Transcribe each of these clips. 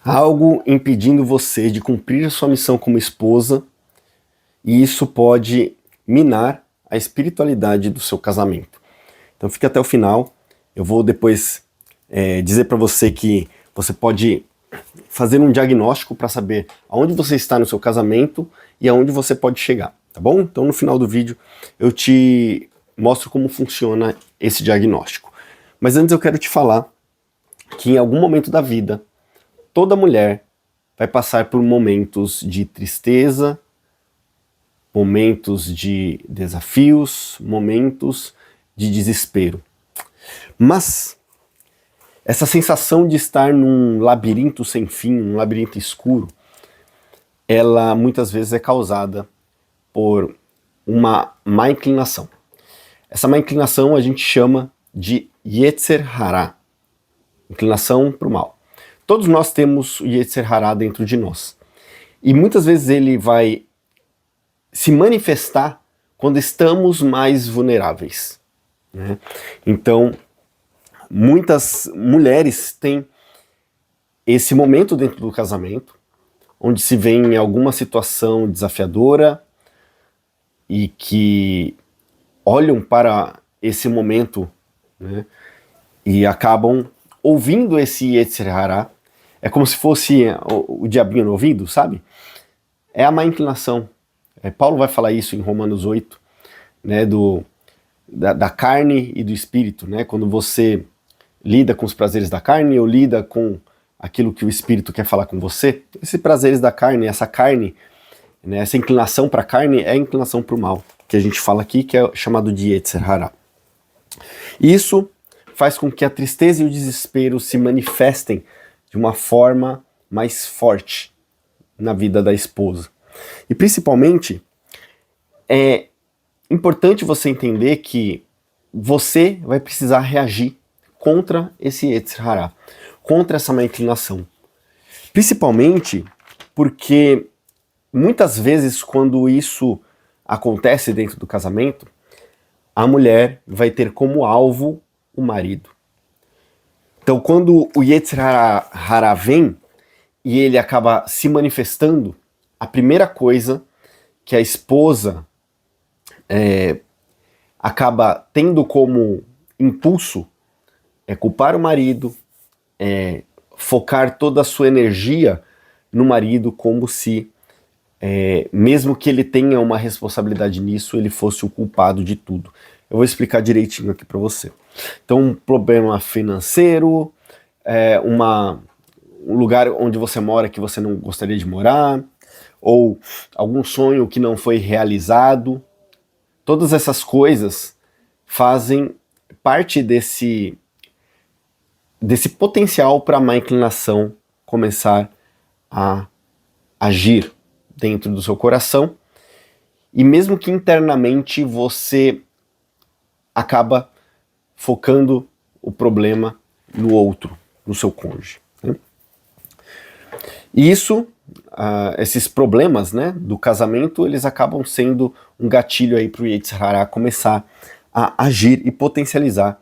Algo impedindo você de cumprir a sua missão como esposa, e isso pode minar a espiritualidade do seu casamento. Então fique até o final. Eu vou depois dizer para você que você pode fazer um diagnóstico para saber aonde você está no seu casamento e aonde você pode chegar, tá bom? Então no final do vídeo eu te mostro como funciona esse diagnóstico. Mas antes eu quero te falar que em algum momento da vida, toda mulher vai passar por momentos de tristeza, momentos de desafios, momentos de desespero. Mas essa sensação de estar num labirinto sem fim, um labirinto escuro, ela muitas vezes é causada por uma má inclinação. Essa má inclinação a gente chama de Yetzer Hará, inclinação para o mal. Todos nós temos o Yetzer Hará dentro de nós. E muitas vezes ele vai se manifestar quando estamos mais vulneráveis, né? Então, muitas mulheres têm esse momento dentro do casamento, onde se vê em alguma situação desafiadora e que olham para esse momento, né, e acabam ouvindo esse Yetzer Hará. É como se fosse o diabinho no ouvido, sabe? É a má inclinação. Paulo vai falar isso em Romanos 8, né, da carne e do espírito, né? Quando você lida com os prazeres da carne ou lida com aquilo que o espírito quer falar com você, esses prazeres da carne, essa carne, né, essa inclinação para a carne é a inclinação para o mal, que a gente fala aqui, que é chamado de Yetzer Hará. Isso faz com que a tristeza e o desespero se manifestem de uma forma mais forte na vida da esposa. E principalmente, é importante você entender que você vai precisar reagir contra esse Yetzer Hará, contra essa má inclinação. Principalmente porque muitas vezes quando isso acontece dentro do casamento, a mulher vai ter como alvo o marido. Então quando o Yetzer Hará vem e ele acaba se manifestando, a primeira coisa que a esposa acaba tendo como impulso é culpar o marido, focar toda a sua energia no marido, como se, mesmo que ele tenha uma responsabilidade nisso, ele fosse o culpado de tudo. Eu vou explicar direitinho aqui para você. Então, um problema financeiro, um lugar onde você mora que você não gostaria de morar, ou algum sonho que não foi realizado. Todas essas coisas fazem parte desse potencial para a má inclinação começar a agir dentro do seu coração, e mesmo que internamente você acaba focando o problema no outro, no seu cônjuge, né? E isso, esses problemas, né, do casamento, eles acabam sendo um gatilho aí para o Yetzer Hará começar a agir e potencializar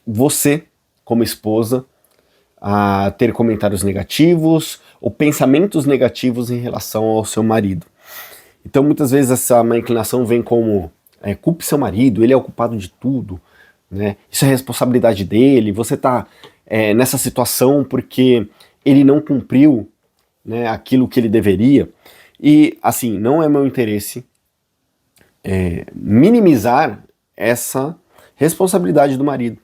você, como esposa, a ter comentários negativos ou pensamentos negativos em relação ao seu marido. Então muitas vezes essa má inclinação vem como culpe seu marido, ele é o culpado de tudo, né? Isso é responsabilidade dele, você está nessa situação porque ele não cumpriu, né, aquilo que ele deveria. E assim, não é meu interesse minimizar essa responsabilidade do marido,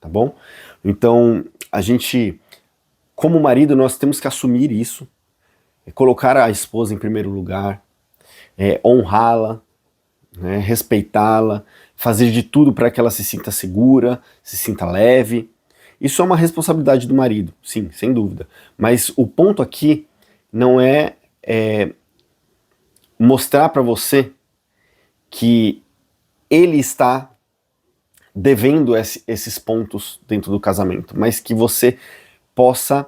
tá bom? Então a gente, como marido, nós temos que assumir isso, colocar a esposa em primeiro lugar, honrá-la, né, respeitá-la, fazer de tudo para que ela se sinta segura, se sinta leve. Isso é uma responsabilidade do marido, sim, sem dúvida. Mas o ponto aqui não é mostrar para você que ele está devendo esses pontos dentro do casamento, mas que você possa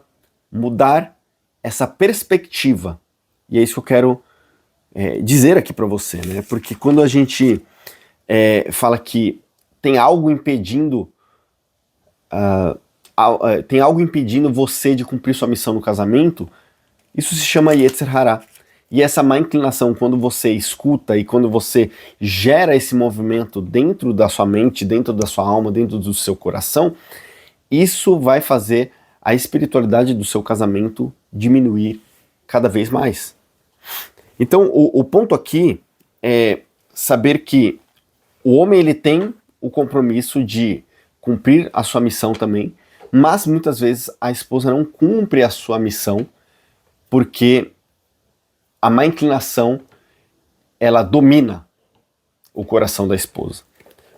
mudar essa perspectiva. E é isso que eu quero dizer aqui para você, né? Porque quando a gente fala que tem algo impedindo tem algo impedindo você de cumprir sua missão no casamento, isso se chama Yetzer Hará. E essa má inclinação, quando você escuta e quando você gera esse movimento dentro da sua mente, dentro da sua alma, dentro do seu coração, isso vai fazer a espiritualidade do seu casamento diminuir cada vez mais. Então, o ponto aqui é saber que o homem ele tem o compromisso de cumprir a sua missão também, mas muitas vezes a esposa não cumpre a sua missão porque a má inclinação ela domina o coração da esposa,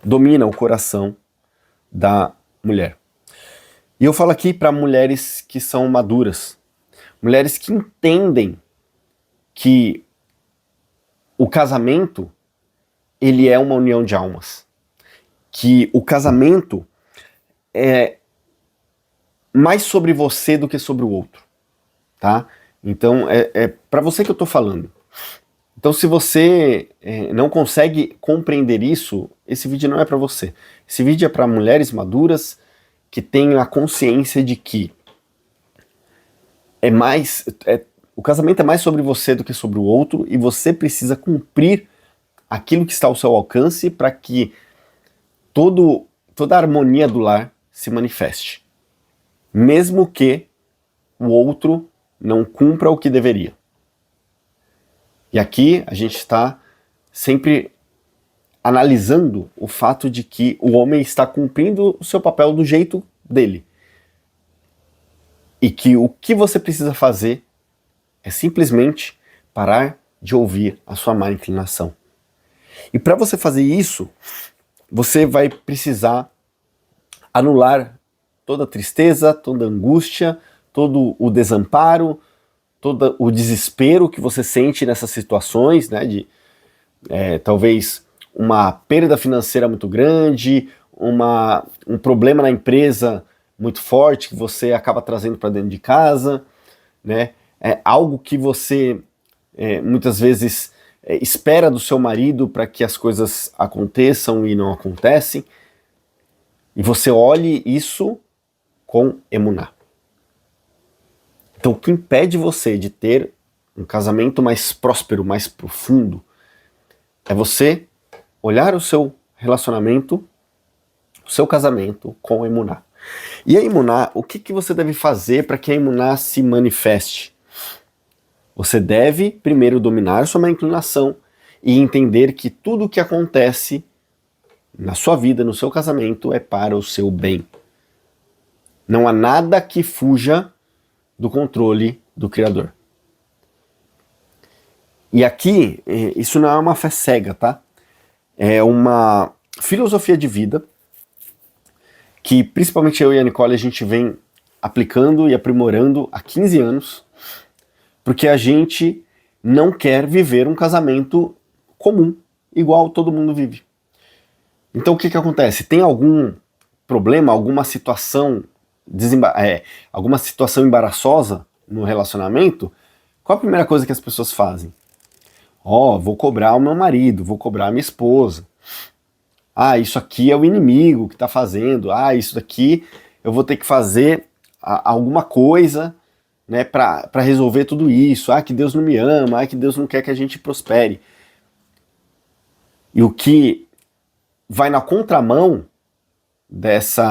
domina o coração da mulher. E eu falo aqui para mulheres que são maduras, mulheres que entendem que o casamento ele é uma união de almas, que o casamento é mais sobre você do que sobre o outro, tá? Então é para você que eu tô falando. Então se você não consegue compreender isso, esse vídeo não é para você. Esse vídeo é para mulheres maduras que tenham a consciência de que o casamento é mais sobre você do que sobre o outro e você precisa cumprir aquilo que está ao seu alcance para que toda a harmonia do lar se manifeste, mesmo que o outro não cumpra o que deveria. E aqui a gente está sempre analisando o fato de que o homem está cumprindo o seu papel do jeito dele. E que o que você precisa fazer é simplesmente parar de ouvir a sua má inclinação. E para você fazer isso, você vai precisar anular toda a tristeza, toda a angústia, todo o desamparo, todo o desespero que você sente nessas situações, né, de talvez uma perda financeira muito grande, um problema na empresa muito forte que você acaba trazendo para dentro de casa, né, algo que você muitas vezes espera do seu marido para que as coisas aconteçam e não acontecem, e você olhe isso com emuná. Então o que impede você de ter um casamento mais próspero, mais profundo, é você olhar o seu relacionamento, o seu casamento com emuná. E a emuná, o que você deve fazer para que a emuná se manifeste? Você deve primeiro dominar sua má inclinação e entender que tudo o que acontece na sua vida, no seu casamento, é para o seu bem. Não há nada que fuja do controle do Criador. E aqui, isso não é uma fé cega, tá? É uma filosofia de vida que principalmente eu e a Nicole a gente vem aplicando e aprimorando há 15 anos, porque a gente não quer viver um casamento comum, igual todo mundo vive. Então o que acontece? Tem algum problema, alguma situação embaraçosa no relacionamento? Qual a primeira coisa que as pessoas fazem? Vou cobrar o meu marido, vou cobrar a minha esposa. Isso aqui é o inimigo que está fazendo. Isso daqui eu vou ter que fazer alguma coisa, né, para resolver tudo isso. Que Deus não me ama, que Deus não quer que a gente prospere. E o que vai na contramão desse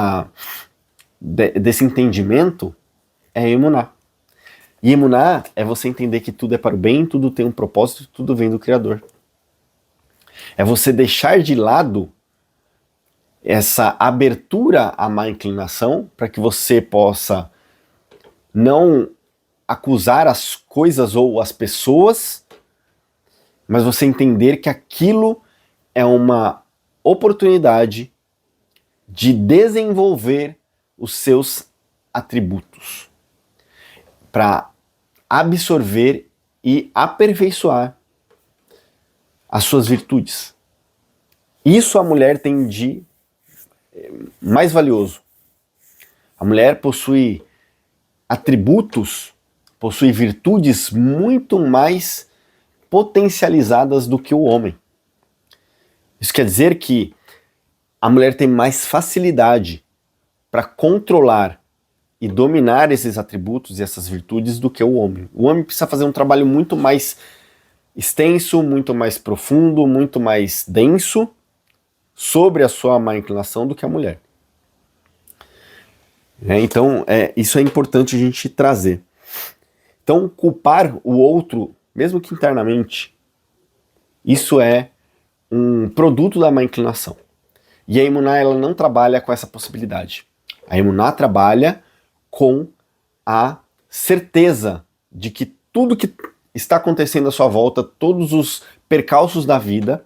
entendimento é emuná. E emuná é você entender que tudo é para o bem, tudo tem um propósito, tudo vem do Criador. É você deixar de lado essa abertura à má inclinação para que você possa não acusar as coisas ou as pessoas, mas você entender que aquilo é uma oportunidade de desenvolver os seus atributos, para absorver e aperfeiçoar as suas virtudes. Isso a mulher tem de mais valioso. A mulher possui atributos, possui virtudes muito mais potencializadas do que o homem. Isso quer dizer que a mulher tem mais facilidade para controlar e dominar esses atributos e essas virtudes do que o homem. O homem precisa fazer um trabalho muito mais extenso, muito mais profundo, muito mais denso sobre a sua má inclinação do que a mulher. Então, isso é importante a gente trazer. Então, culpar o outro, mesmo que internamente, isso é um produto da má inclinação. E a emuná, ela não trabalha com essa possibilidade. A emuná trabalha com a certeza de que tudo que está acontecendo à sua volta, todos os percalços da vida,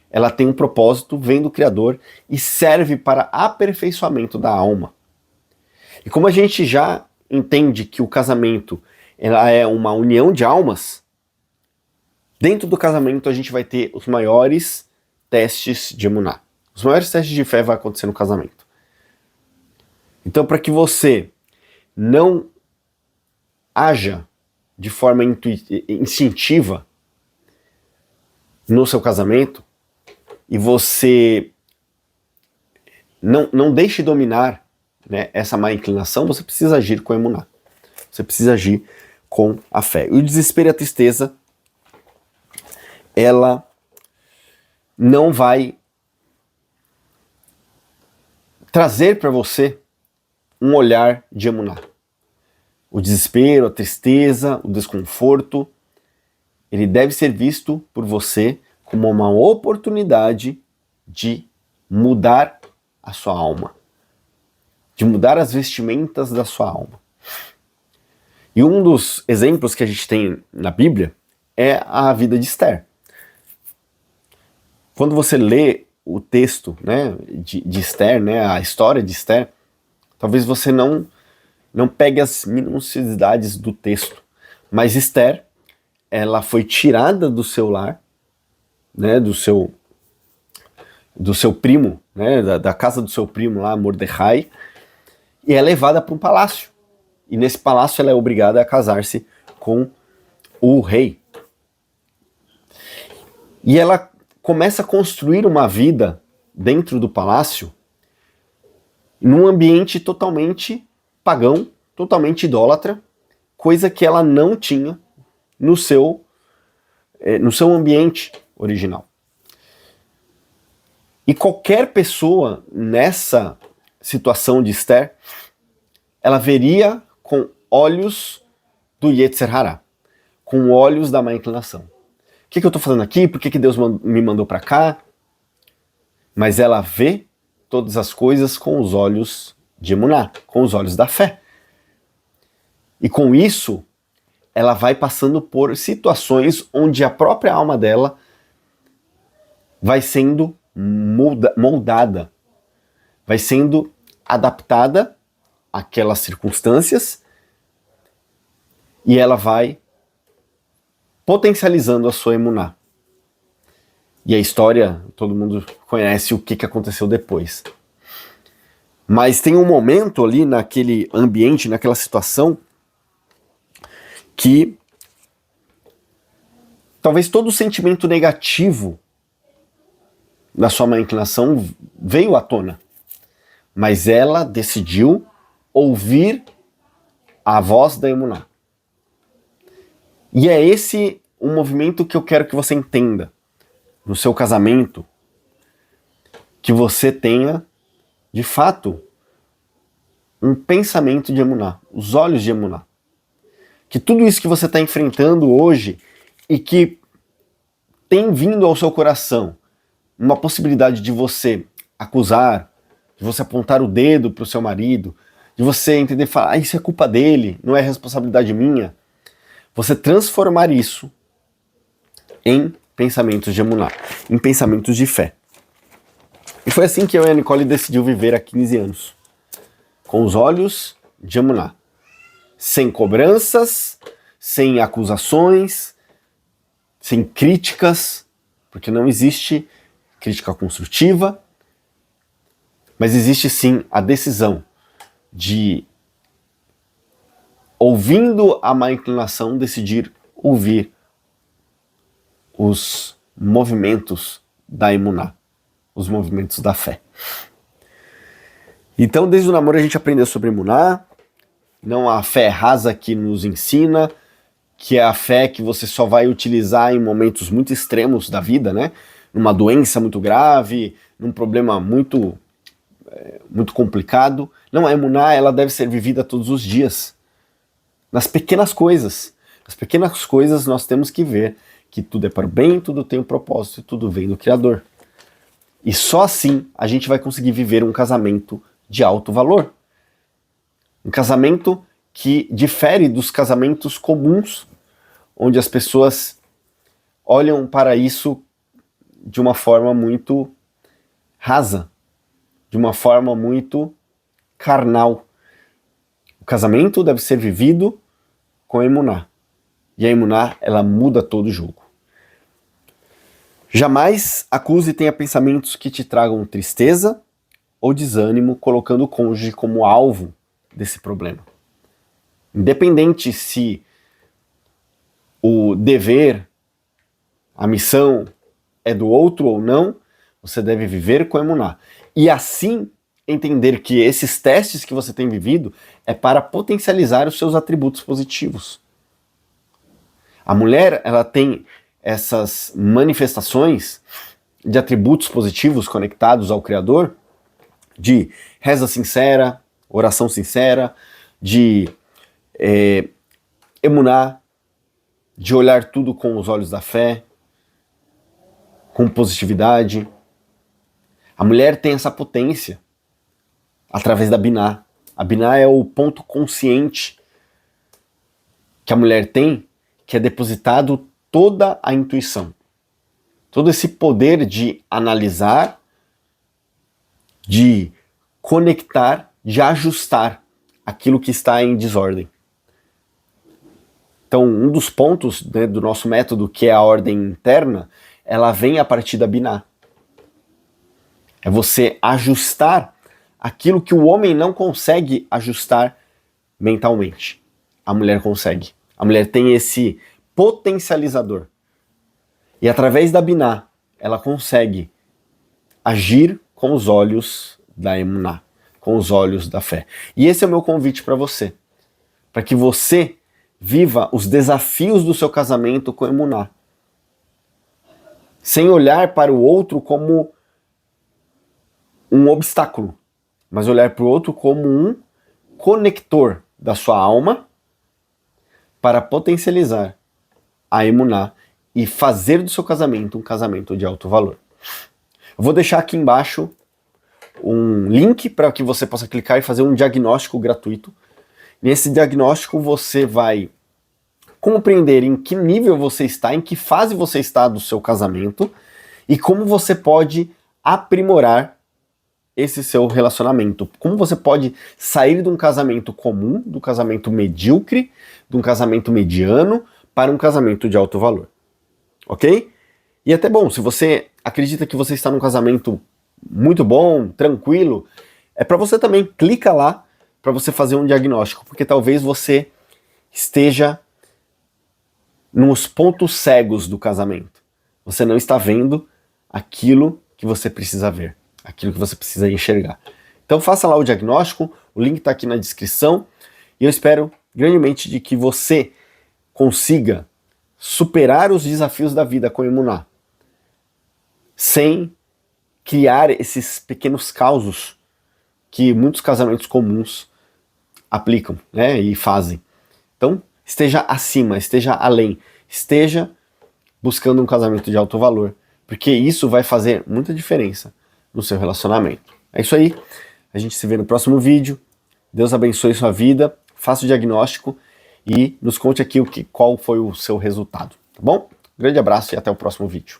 ela tem um propósito, vem do Criador e serve para aperfeiçoamento da alma. E como a gente já entende que o casamento ela é uma união de almas, dentro do casamento a gente vai ter os maiores testes de emuná. Os maiores testes de fé vão acontecer no casamento. Então, para que você não haja de forma instintiva no seu casamento e você não deixe dominar, né, essa má inclinação, você precisa agir com a emuná. Você precisa agir com a fé. E o desespero e a tristeza, ela não vai trazer para você um olhar de emuná. O desespero, a tristeza, o desconforto, ele deve ser visto por você como uma oportunidade de mudar a sua alma, de mudar as vestimentas da sua alma. E um dos exemplos que a gente tem na Bíblia é a vida de Esther. Quando você lê o texto, né, de Esther, né, a história de Esther, talvez você não pegue as minuciosidades do texto, mas Esther, ela foi tirada do seu lar, né, do seu primo, né, da casa do seu primo lá, Mordecai, e é levada para um palácio. E nesse palácio ela é obrigada a casar-se com o rei. E ela começa a construir uma vida dentro do palácio num ambiente totalmente pagão, totalmente idólatra, coisa que ela não tinha no seu ambiente original. E qualquer pessoa nessa situação de Esther, ela veria com olhos do Yetzer Hará, com olhos da má inclinação. O que eu estou fazendo aqui? Por que Deus me mandou para cá? Mas ela vê todas as coisas com os olhos de emuná, com os olhos da fé. E com isso, ela vai passando por situações onde a própria alma dela vai sendo moldada, vai sendo adaptada àquelas circunstâncias e ela vai potencializando a sua emuná. E a história, todo mundo conhece o que aconteceu depois. Mas tem um momento ali naquele ambiente, naquela situação, que talvez todo o sentimento negativo da sua má inclinação veio à tona. Mas ela decidiu ouvir a voz da emuná. E é esse um movimento que eu quero que você entenda no seu casamento, que você tenha, de fato, um pensamento de emuná, os olhos de emuná. Que tudo isso que você está enfrentando hoje e que tem vindo ao seu coração uma possibilidade de você acusar, de você apontar o dedo para o seu marido, de você entender e falar, isso é culpa dele, não é responsabilidade minha, você transformar isso em pensamentos de emuná, em pensamentos de fé. E foi assim que eu e a Nicole decidiu viver há 15 anos, com os olhos de emuná, sem cobranças, sem acusações, sem críticas, porque não existe crítica construtiva, mas existe sim a decisão de, ouvindo a má inclinação, decidir ouvir os movimentos da emuná, os movimentos da fé. Então, desde o namoro a gente aprendeu sobre emuná, não a fé rasa que nos ensina, que é a fé que você só vai utilizar em momentos muito extremos da vida, né? Numa doença muito grave, num problema muito complicado. Não, a emuná, ela deve ser vivida todos os dias. Nas pequenas coisas. Nas pequenas coisas nós temos que ver que tudo é para o bem, tudo tem um propósito, tudo vem do Criador. E só assim a gente vai conseguir viver um casamento de alto valor. Um casamento que difere dos casamentos comuns, onde as pessoas olham para isso de uma forma muito rasa, de uma forma muito carnal. O casamento deve ser vivido com a emuná. E a emuná, ela muda todo o jogo. Jamais acuse e tenha pensamentos que te tragam tristeza ou desânimo, colocando o cônjuge como alvo desse problema. Independente se o dever, a missão é do outro ou não, você deve viver com a emuná. E assim entender que esses testes que você tem vivido é para potencializar os seus atributos positivos. A mulher, ela tem essas manifestações de atributos positivos conectados ao Criador, de reza sincera, oração sincera, de emuná, de olhar tudo com os olhos da fé, com positividade. A mulher tem essa potência através da biná. A biná é o ponto consciente que a mulher tem, que é depositado toda a intuição. Todo esse poder de analisar, de conectar, de ajustar aquilo que está em desordem. Então, um dos pontos, né, do nosso método, que é a ordem interna, ela vem a partir da biná. É você ajustar aquilo que o homem não consegue ajustar mentalmente. A mulher consegue. A mulher tem esse potencializador. E através da biná, ela consegue agir com os olhos da emuná, com os olhos da fé. E esse é o meu convite para você. Para que você viva os desafios do seu casamento com emuná. Sem olhar para o outro como um obstáculo, mas olhar para o outro como um conector da sua alma para potencializar a emuná e fazer do seu casamento um casamento de alto valor. Eu vou deixar aqui embaixo um link para que você possa clicar e fazer um diagnóstico gratuito. Nesse diagnóstico você vai compreender em que nível você está, em que fase você está do seu casamento e como você pode aprimorar esse seu relacionamento. Como você pode sair de um casamento comum, do casamento medíocre, de um casamento mediano, para um casamento de alto valor. Ok? E até bom, se você acredita que você está num casamento muito bom, tranquilo, é para você também, clica lá para você fazer um diagnóstico, porque talvez você esteja nos pontos cegos do casamento. Você não está vendo aquilo que você precisa ver, aquilo que você precisa enxergar. Então faça lá o diagnóstico, o link está aqui na descrição, e eu espero grandemente de que você consiga superar os desafios da vida com emuná, sem criar esses pequenos causos que muitos casamentos comuns aplicam, né, e fazem. Então, esteja acima, esteja além, esteja buscando um casamento de alto valor, porque isso vai fazer muita diferença no seu relacionamento. É isso aí, a gente se vê no próximo vídeo. Deus abençoe sua vida, faça o diagnóstico e nos conte aqui qual foi o seu resultado, tá bom? Grande abraço e até o próximo vídeo.